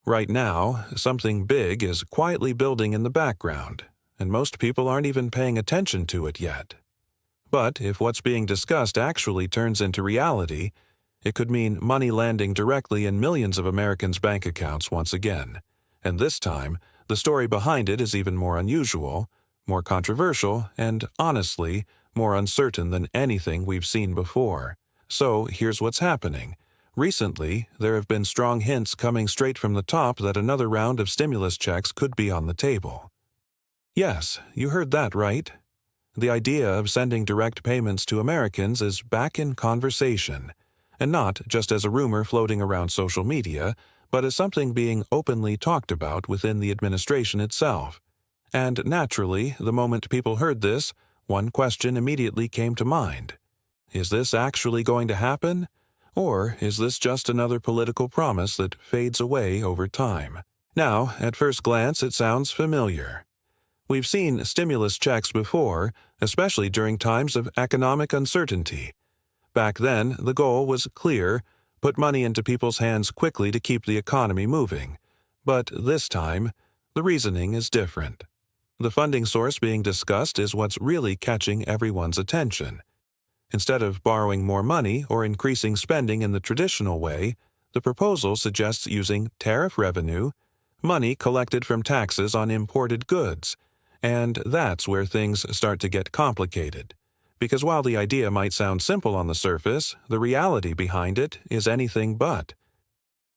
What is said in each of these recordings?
Right now, something big is quietly building in the background, and most people aren't even paying attention to it yet. But if what's being discussed actually turns into reality, it could mean money landing directly in millions of Americans' bank accounts once again. And this time, the story behind it is even more unusual, more controversial, and honestly, more uncertain than anything we've seen before. So here's what's happening. Recently, there have been strong hints coming straight from the top that another round of stimulus checks could be on the table. Yes, you heard that right. The idea of sending direct payments to Americans is back in conversation, and not just as a rumor floating around social media, but as something being openly talked about within the administration itself. And naturally, the moment people heard this, one question immediately came to mind. Is this actually going to happen? Or is this just another political promise that fades away over time? Now, at first glance, it sounds familiar. We've seen stimulus checks before, especially during times of economic uncertainty. Back then, the goal was clear: put money into people's hands quickly to keep the economy moving. But this time, the reasoning is different. The funding source being discussed is what's really catching everyone's attention. Instead of borrowing more money or increasing spending in the traditional way, the proposal suggests using tariff revenue, money collected from taxes on imported goods. And that's where things start to get complicated. Because while the idea might sound simple on the surface, the reality behind it is anything but.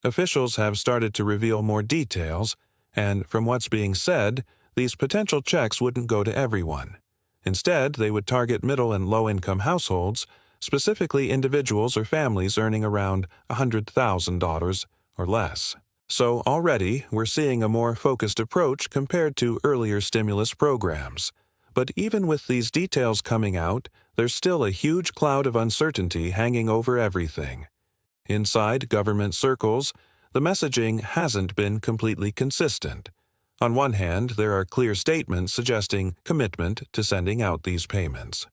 Officials have started to reveal more details, and from what's being said, these potential checks wouldn't go to everyone. Instead, they would target middle and low-income households, specifically individuals or families earning around $100,000 or less. So already, we're seeing a more focused approach compared to earlier stimulus programs. But even with these details coming out, there's still a huge cloud of uncertainty hanging over everything. Inside government circles, the messaging hasn't been completely consistent. On one hand, there are clear statements suggesting commitment to sending out these payments.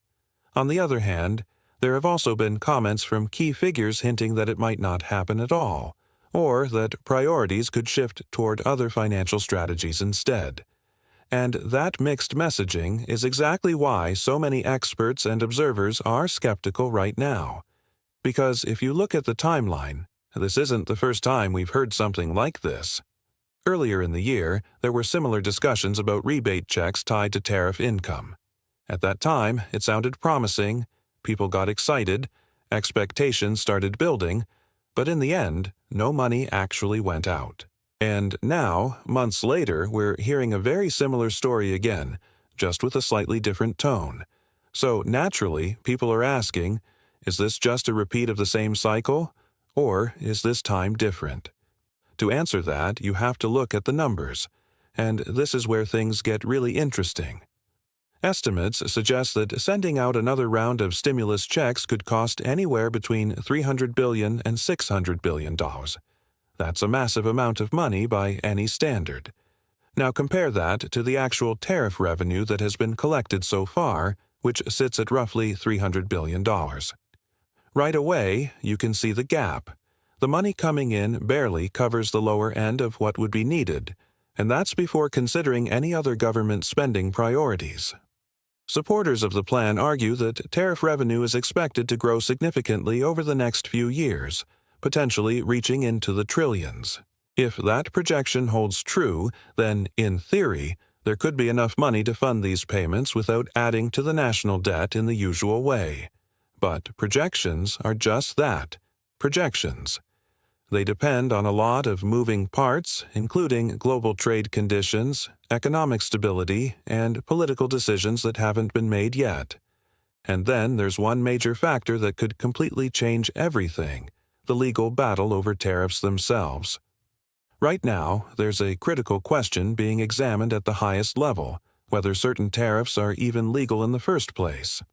On the other hand, there have also been comments from key figures hinting that it might not happen at all, or that priorities could shift toward other financial strategies instead. And that mixed messaging is exactly why so many experts and observers are skeptical right now. Because if you look at the timeline, this isn't the first time we've heard something like this. Earlier in the year, there were similar discussions about rebate checks tied to tariff income. At that time, it sounded promising, people got excited, expectations started building, but in the end, no money actually went out. And now, months later, we're hearing a very similar story again, just with a slightly different tone. So naturally, people are asking, is this just a repeat of the same cycle, or is this time different? To answer that, you have to look at the numbers, and this is where things get really interesting. Estimates suggest that sending out another round of stimulus checks could cost anywhere between $300 billion and $600 billion. That's a massive amount of money by any standard. Now compare that to the actual tariff revenue that has been collected so far, which sits at roughly $300 billion. Right away, you can see the gap. The money coming in barely covers the lower end of what would be needed, and that's before considering any other government spending priorities. Supporters of the plan argue that tariff revenue is expected to grow significantly over the next few years, potentially reaching into the trillions. If that projection holds true, then, in theory, there could be enough money to fund these payments without adding to the national debt in the usual way. But projections are just that, projections. They depend on a lot of moving parts, including global trade conditions, economic stability, and political decisions that haven't been made yet. And then there's one major factor that could completely change everything: the legal battle over tariffs themselves. Right now, there's a critical question being examined at the highest level: whether certain tariffs are even legal in the first place.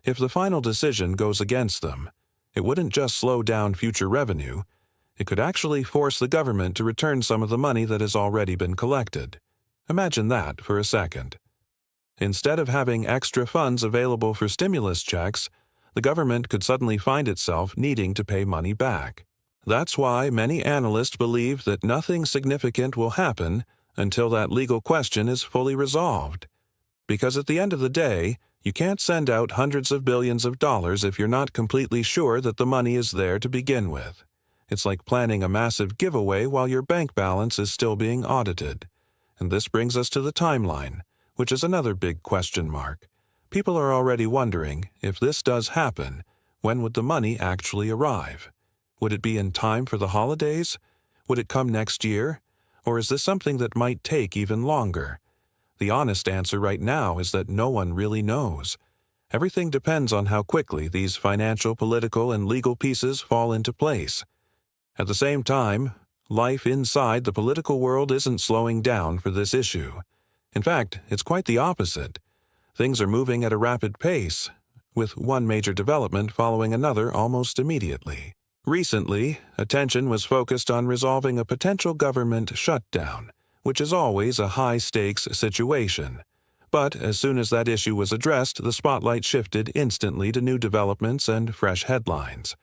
If the final decision goes against them, it wouldn't just slow down future revenue. It could actually force the government to return some of the money that has already been collected. Imagine that for a second. Instead of having extra funds available for stimulus checks, the government could suddenly find itself needing to pay money back. That's why many analysts believe that nothing significant will happen until that legal question is fully resolved. Because at the end of the day, you can't send out hundreds of billions of dollars if you're not completely sure that the money is there to begin with. It's like planning a massive giveaway while your bank balance is still being audited. And this brings us to the timeline, which is another big question mark. People are already wondering, if this does happen, when would the money actually arrive? Would it be in time for the holidays? Would it come next year? Or is this something that might take even longer? The honest answer right now is that no one really knows. Everything depends on how quickly these financial, political, and legal pieces fall into place. At the same time, life inside the political world isn't slowing down for this issue. In fact, it's quite the opposite. Things are moving at a rapid pace, with one major development following another almost immediately. Recently, attention was focused on resolving a potential government shutdown, which is always a high-stakes situation. But as soon as that issue was addressed, the spotlight shifted instantly to new developments and fresh headlines.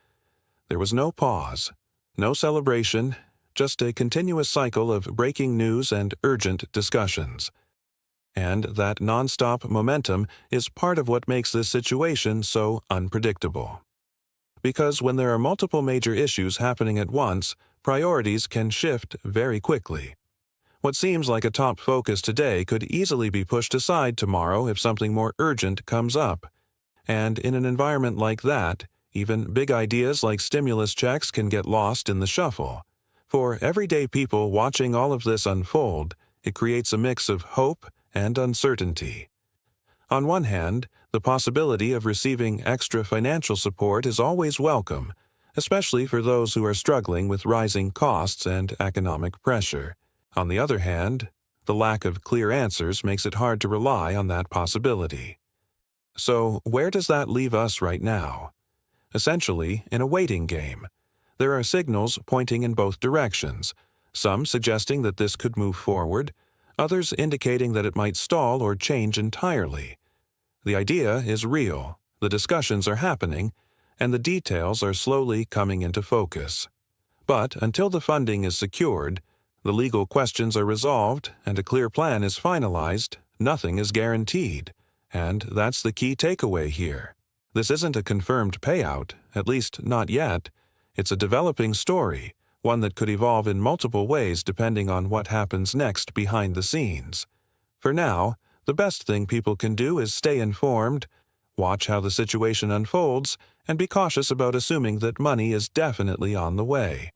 There was no pause, no celebration, just a continuous cycle of breaking news and urgent discussions. And that nonstop momentum is part of what makes this situation so unpredictable. Because when there are multiple major issues happening at once, priorities can shift very quickly. What seems like a top focus today could easily be pushed aside tomorrow if something more urgent comes up. And in an environment like that, even big ideas like stimulus checks can get lost in the shuffle. For everyday people watching all of this unfold, it creates a mix of hope and uncertainty. On one hand, the possibility of receiving extra financial support is always welcome, especially for those who are struggling with rising costs and economic pressure. On the other hand, the lack of clear answers makes it hard to rely on that possibility. So, where does that leave us right now? Essentially, in a waiting game. There are signals pointing in both directions, some suggesting that this could move forward, others indicating that it might stall or change entirely. The idea is real, the discussions are happening, and the details are slowly coming into focus. But until the funding is secured, the legal questions are resolved, and a clear plan is finalized, nothing is guaranteed. And that's the key takeaway here. This isn't a confirmed payout, at least not yet. It's a developing story, one that could evolve in multiple ways depending on what happens next behind the scenes. For now, the best thing people can do is stay informed, watch how the situation unfolds, and be cautious about assuming that money is definitely on the way.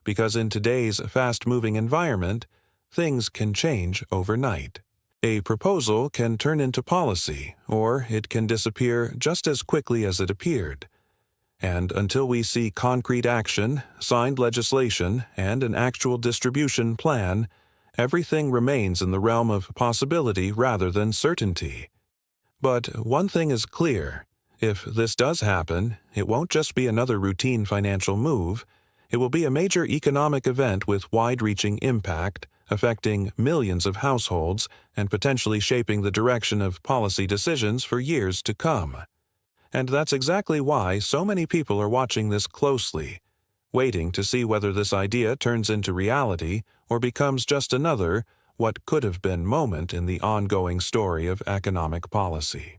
Because in today's fast-moving environment, things can change overnight. A proposal can turn into policy, or it can disappear just as quickly as it appeared. And until we see concrete action, signed legislation, and an actual distribution plan, everything remains in the realm of possibility rather than certainty. But one thing is clear. If this does happen, it won't just be another routine financial move. It will be a major economic event with wide-reaching impact, affecting millions of households and potentially shaping the direction of policy decisions for years to come. And that's exactly why so many people are watching this closely, waiting to see whether this idea turns into reality or becomes just another, what could have been moment in the ongoing story of economic policy.